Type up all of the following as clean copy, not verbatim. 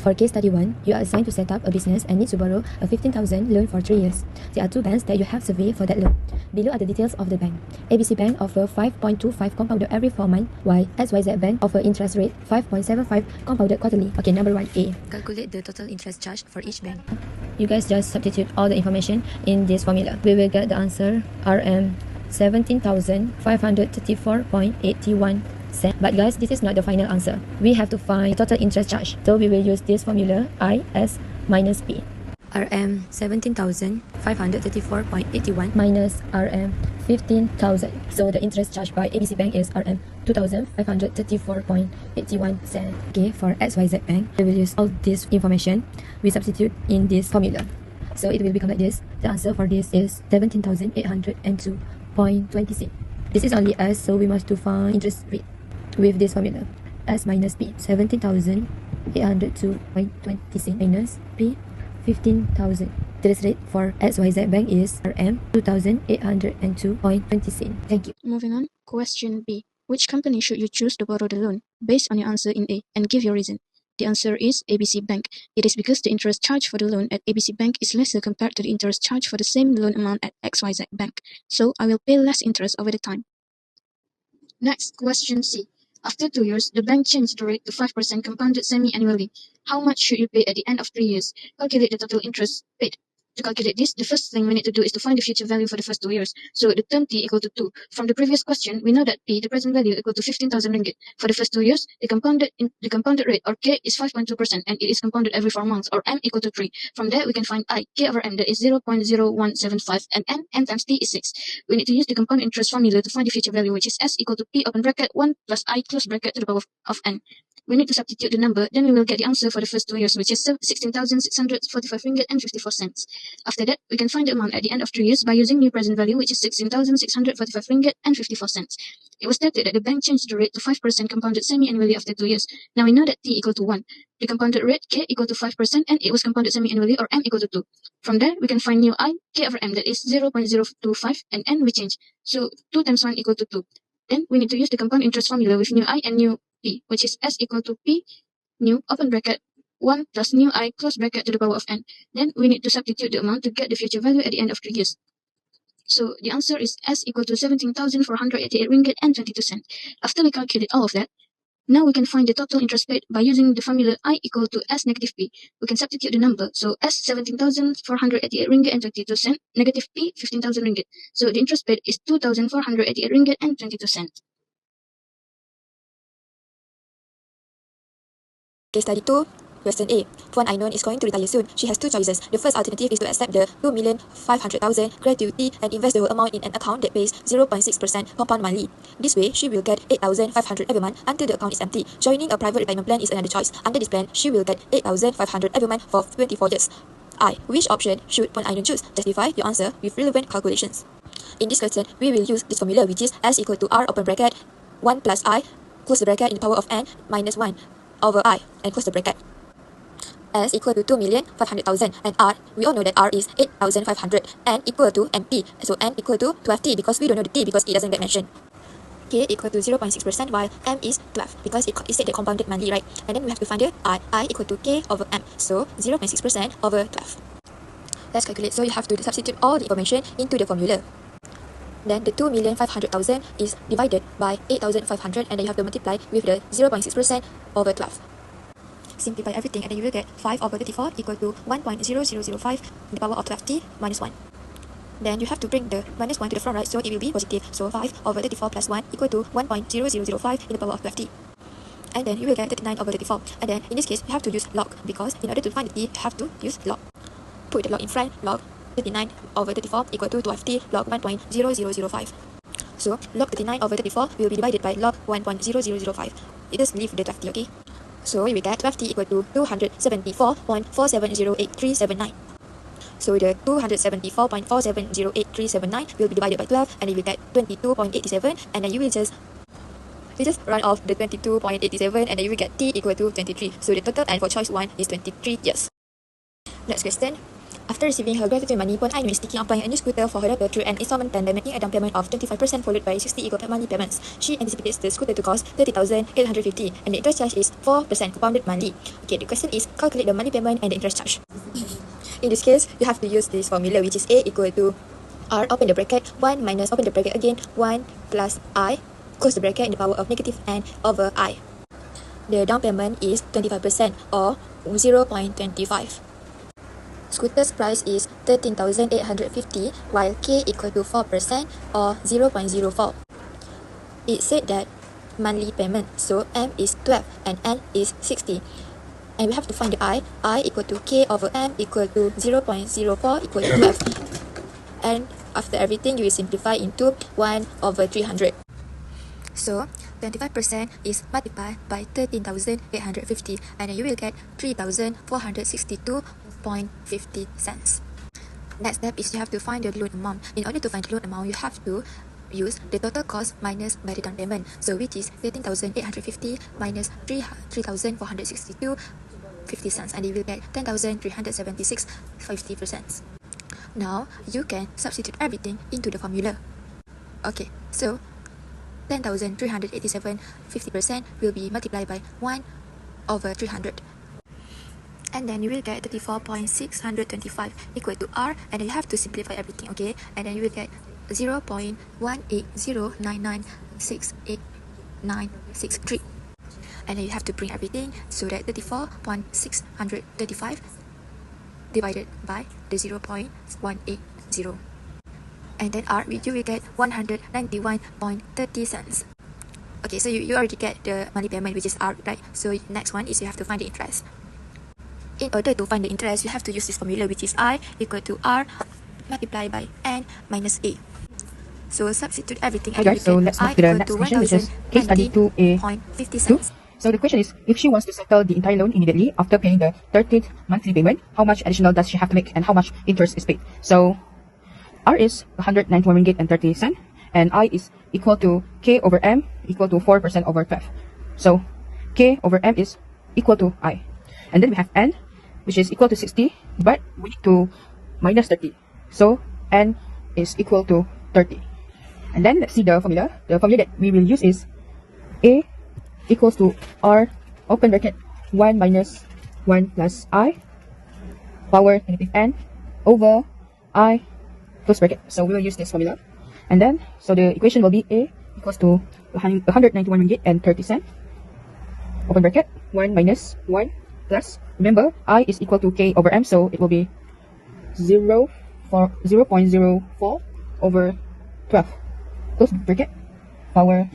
For case study 1, you are assigned to set up a business and need to borrow a 15,000 loan for 3 years. There are 2 banks that you have surveyed for that loan. Below are the details of the bank. ABC Bank offer 5.25 compounded every 4 months, while XYZ Bank offer interest rate 5.75 compounded quarterly. Okay, number 1A. Calculate the total interest charged for each bank. You guys just substitute all the information in this formula. We will get the answer RM 17,534.81 cents. But guys, this is not the final answer. We have to find total interest charge. So we will use this formula I S minus P. RM 17,534.81 minus RM 15,000. So the interest charged by ABC Bank is RM 2,534.81 cents. Okay, for XYZ Bank, we will use all this information. We substitute in this formula. So it will become like this. The answer for this is 17,802.20. This is only S, so we must to find interest rate with this formula. S minus P, 17,802.20 minus P, 15,000. Interest rate for XYZ Bank is RM 2,802.20. Thank you. Moving on, question B. Which company should you choose to borrow the loan based on your answer in A and give your reason? The answer is ABC Bank. It is because the interest charge for the loan at ABC Bank is lesser compared to the interest charge for the same loan amount at XYZ Bank. So I will pay less interest over the time. Next, question C. After 2 years, the bank changed the rate to 5% compounded semi-annually. How much should you pay at the end of 3 years? Calculate the total interest paid. To calculate this, the first thing we need to do is to find the future value for the first 2 years. So the term T equal to 2. From the previous question, we know that P, the present value, equal to 15,000 ringgit. For the first 2 years, the compounded rate, or K, is 5.2%, and it is compounded every 4 months, or M equal to 3. From there, we can find I, K over M, that is 0.0175, and N times T is 6. We need to use the compound interest formula to find the future value, which is S equal to P open bracket 1 plus I close bracket to the power of N. We need to substitute the number, then we will get the answer for the first 2 years, which is 16,645 ringgit and 54 cents. After that, we can find the amount at the end of 3 years by using new present value, which is 16,645 ringgit and 54 cents. It was stated that the bank changed the rate to 5% compounded semi-annually after 2 years. Now we know that T equal to 1. The compounded rate, K, equal to 5%, and it was compounded semi-annually, or M equal to 2. From there, we can find new I, K over M, that is 0.025, and N we change. So 2 times 1 equal to 2. Then we need to use the compound interest formula with new I and new P, which is S equal to P, new, open bracket, 1 plus new I, close bracket to the power of N. Then we need to substitute the amount to get the future value at the end of 3 years. So the answer is S equal to 17,488 ringgit and 22 cents. After we calculate all of that, now we can find the total interest paid by using the formula I equal to S negative P. We can substitute the number. So S 17,488 ringgit and 22 cents, negative P 15,000 ringgit. So the interest paid is 2,488 ringgit and 22 cents. Case study 2. Question A. Puan Ainun is going to retire soon. She has 2 choices. The first alternative is to accept the 2,500,000 gratuity and invest the whole amount in an account that pays 0.6% compound monthly. This way, she will get 8,500 every month until the account is empty. Joining a private retirement plan is another choice. Under this plan, she will get 8,500 every month for 24 years. I. Which option should Puan Ainun choose? Justify your answer with relevant calculations. In this question, we will use this formula, which is S equal to R open bracket 1 plus I close the bracket in the power of N minus 1 over I and close the bracket. S equal to 2,500,000 and R, we all know that R is 8,500, N equal to MP, so N equal to 12T because we don't know the T because it doesn't get mentioned. K equal to 0.6% while M is 12 because it said the compounded monthly, right? And then we have to find the I equal to K over M, so 0.6% over 12. Let's calculate. So you have to substitute all the information into the formula. Then the 2,500,000 is divided by 8,500 and then you have to multiply with the 0.6% over 12. Simplify everything and then you will get 5 over 34 equal to 1.0005 in the power of 12t minus 1. Then you have to bring the minus 1 to the front, right? So it will be positive. So 5 over 34 plus 1 equal to 1.0005 in the power of 12t. And then you will get 39 over 34. And then in this case, you have to use log because in order to find the t, you have to use log. Put the log in front, log 39 over 34 equal to 12t log 1.0005. So log 39 over 34 will be divided by log 1.0005. You just leave the 12t, okay? So we will get 12t equal to 274.470839. So the 274.470839 will be divided by 12 and you will get 22.87 and then you just run off the 22.87 and then you will get t equal to 23. So the total and for choice 1 is 23 years. Next question. After receiving her gratitude money, Puan Ainun is thinking of buying a new scooter for her daughter through an installment plan by making a down payment of 25% followed by 60 equal monthly payments. She anticipates the scooter to cost 30,850 and the interest charge is 4% compounded monthly. Okay, the question is calculate the monthly payment and the interest charge. In this case, you have to use this formula which is A equal to R open the bracket 1 minus open the bracket again 1 plus I close the bracket in the power of negative n over I. The down payment is 25% or 0.25. Scooter's price is 13,850 while K equal to 4% or 0.04. It said that monthly payment, so M is 12 and N is 60. And we have to find the I equal to K over M equal to 0.04 equal to 12. And after everything, you will simplify into 1 over 300. So 25% is multiplied by 13,850 and then you will get 3,462.50 cents. Next step is you have to find the loan amount. In order to find the loan amount, you have to use the total cost minus by the down payment. So which is 13,850 minus 3,462.50 cents and you will get 10,376.50%. Now you can substitute everything into the formula. Okay, so 10,387.50% will be multiplied by 1 over 300. And then you will get 34.625 equal to R and then you have to simplify everything, okay? And then you will get 0.18099688963. And then you have to bring everything so that 34.635 divided by the 0.180. And then R, you will get 191.30 cents. Okay, so you already get the monthly payment which is R, right? So next one is you have to find the interest. In order to find the interest, you have to use this formula which is I equal to R multiplied by N minus A. So substitute everything. Hi guys, so let's move to the next question, which is case study 2A2. So the question is, if she wants to settle the entire loan immediately after paying the 13th monthly payment, how much additional does she have to make and how much interest is paid? So R is 191 ringgit and 30 cent and I is equal to K over M equal to 4% over 12. So K over M is equal to I. And then we have N, which is equal to 60, but we need to minus 30. So N is equal to 30. And then let's see the formula. The formula that we will use is A equals to R open bracket 1 minus 1 plus I power negative N over I close bracket. So we will use this formula. And then, so the equation will be A equals to 191 ringgit and 30 cent open bracket 1 minus 1 plus, remember, I is equal to K over M, so it will be 0.04 over 12. Close bracket, power,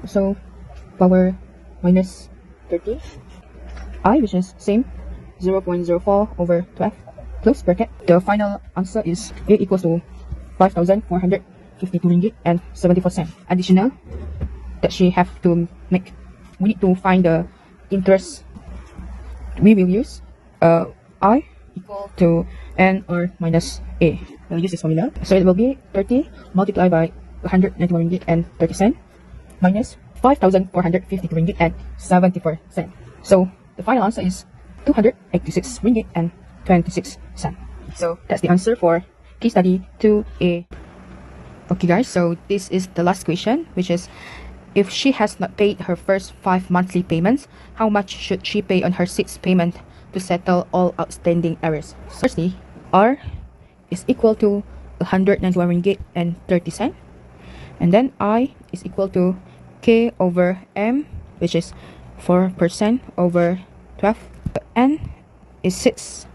so power minus 30. I, which is same, 0.04 over 12. Close bracket. The final answer is A equals to 5,452 ringgit and 74 cent. Additional that she have to make. We need to find the interest. We will use I equal to N or minus A. We'll use this formula. So it will be 30 multiplied by 191 ringgit and 30 cent minus 5,452 ringgit and 74 cent. So the final answer is 286 ringgit and 26 cent. So that's the answer for case study 2A. Okay guys, so this is the last question, which is, if she has not paid her first 5 monthly payments, how much should she pay on her 6th payment to settle all outstanding errors? So firstly, R is equal to 191 ringgit and 30 cent. And then I is equal to K over M, which is 4% over 12. N is 6.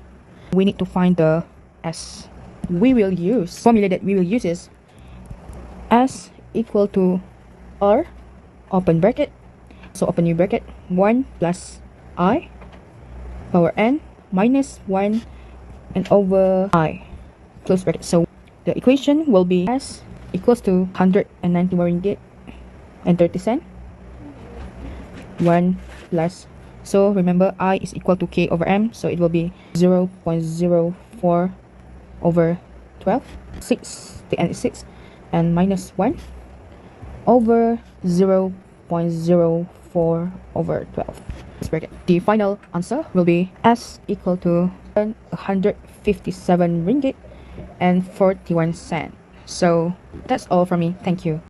We need to find the S. We will use, formula that we will use is S equal to R open bracket, so open new bracket, 1 plus I power N minus 1 and over I close bracket. So the equation will be S equals to 191 ringgit and 30 cent 1 plus, so remember I is equal to K over M, so it will be 0.04 over 12, 6, the N is 6 and minus 1 over 0.04 over 12. bracket. The final answer will be S equal to 157 ringgit and 41 cents. So that's all from me. Thank you.